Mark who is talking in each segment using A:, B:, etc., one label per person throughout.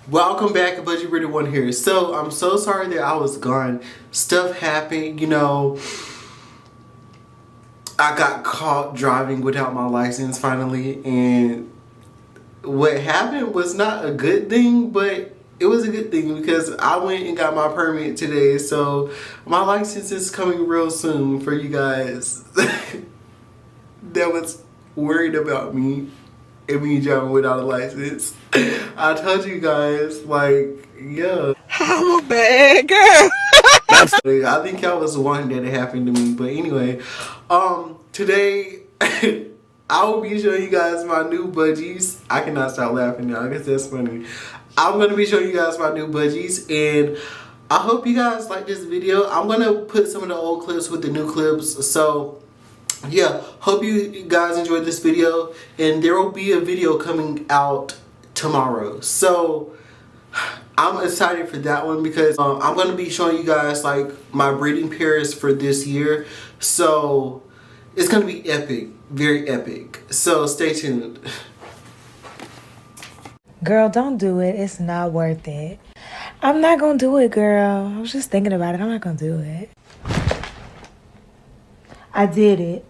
A: Welcome back, Budgie Ready One here. So I'm so sorry that I was gone. Stuff happened, I got caught driving without my license finally, and what happened was not a good thing, but it was a good thing because I went and got my permit today. So my license is coming real soon for you guys that was worried about me and me driving without a license. I told you guys, like, yeah.
B: I'm a bad girl.
A: I think y'all was wanting that it happened to me. But anyway, today I will be showing you guys my new budgies. I cannot stop laughing now. I guess that's funny. I'm going to be showing you guys my new budgies, and I hope you guys like this video. I'm going to put some of the old clips with the new clips. So yeah, hope you guys enjoyed this video, and there will be a video coming out tomorrow. So I'm excited for that one because I'm going to be showing you guys like my breeding pairs for this year. So it's going to be epic, very epic. So stay tuned.
C: Girl, don't do it. It's not worth it. I'm not going to do it, girl. I was just thinking about it. I'm not going to do it. I did it.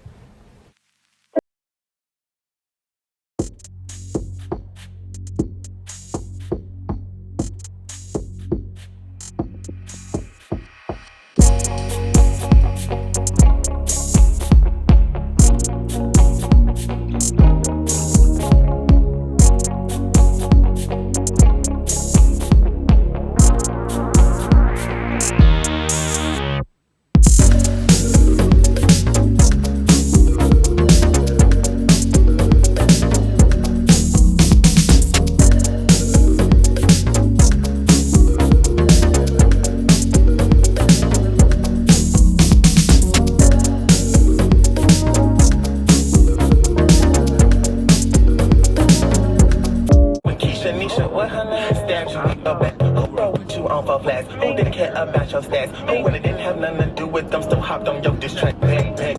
B: Who didn't care about your stats? Who when it didn't have nothing to do with them still hopped on your diss track? Bang, bang.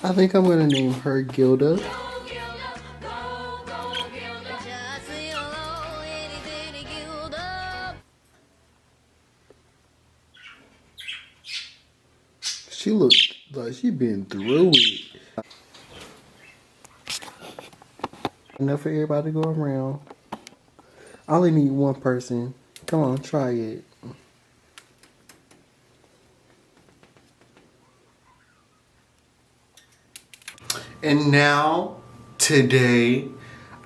A: I think I'm going to name her Gilda. She looks like she been through it. Enough for everybody to go around. I only need one person. Come on, try it. And now, today,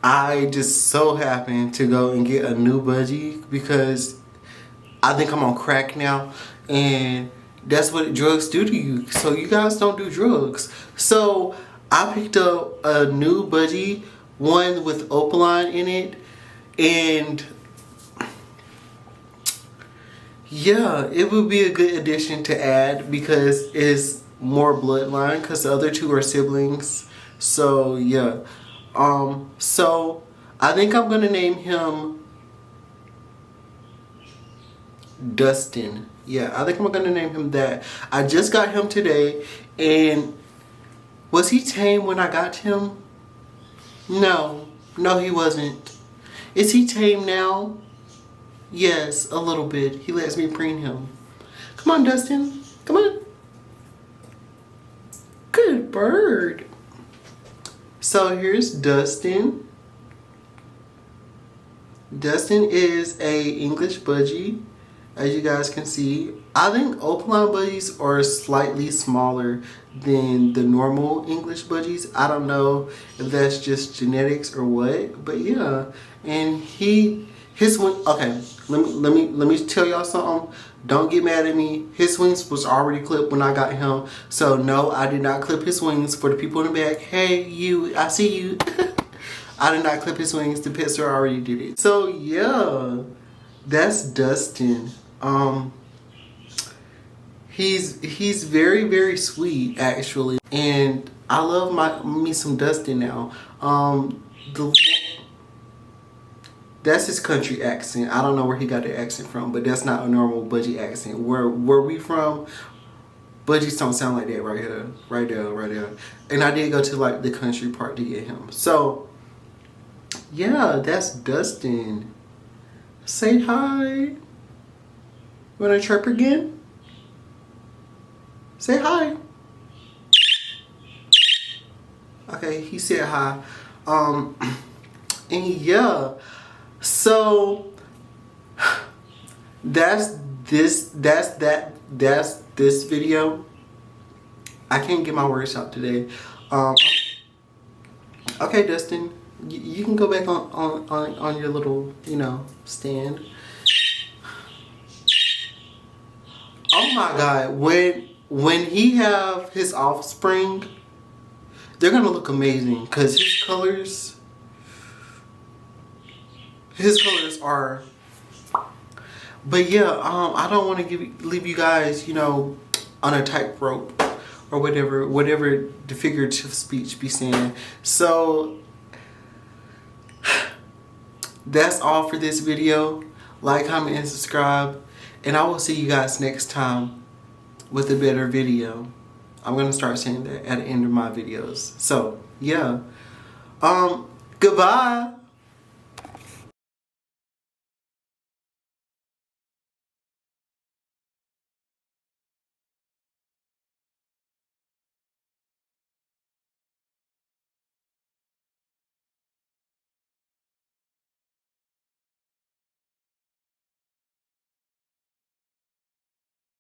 A: I just so happened to go and get a new budgie because I think I'm on crack now, and that's what drugs do to you. So you guys don't do drugs. So I picked up a new budgie, one with opaline in it, and yeah, it would be a good addition to add because it's more bloodline because the other two are siblings. So yeah, so I think I'm gonna name him Dustin. Yeah, I think I'm gonna name him that. I just got him today, and was he tame when I got him? No, he wasn't. Is he tame now? Yes, a little bit. He lets me preen him. Come on, Dustin. Come on. Good bird. So here's Dustin. Dustin is a English budgie, as you guys can see. I think opaline budgies are slightly smaller than the normal English budgies. I don't know if that's just genetics or what, but yeah. And his one. Okay, let me tell y'all something. Don't get mad at me. His wings was already clipped when I got him. So no, I did not clip his wings. For the people in the back, hey you, I see you. I did not clip his wings. The pet store already did it. So yeah, that's Dustin. He's very, very sweet actually, and I love me some Dustin now. That's his country accent. I don't know where he got the accent from, but that's not a normal Budgie accent. Where we from, Budgies don't sound like that right here, right there. And I did go to like the country part to get him. So yeah, that's Dustin. Say hi. You wanna chirp again? Say hi. Okay, he said hi. And yeah, so that's this video. I can't get my words out today. Okay, Dustin, you can go back on your little, you know, stand. Oh my God, when he have his offspring, they're gonna look amazing because his colors are. But yeah, I don't want to leave you guys, you know, on a tightrope or whatever the figurative speech be saying. So that's all for this video. Like, comment, and subscribe, and I will see you guys next time with a better video. I'm gonna start saying that at the end of my videos. So yeah, goodbye.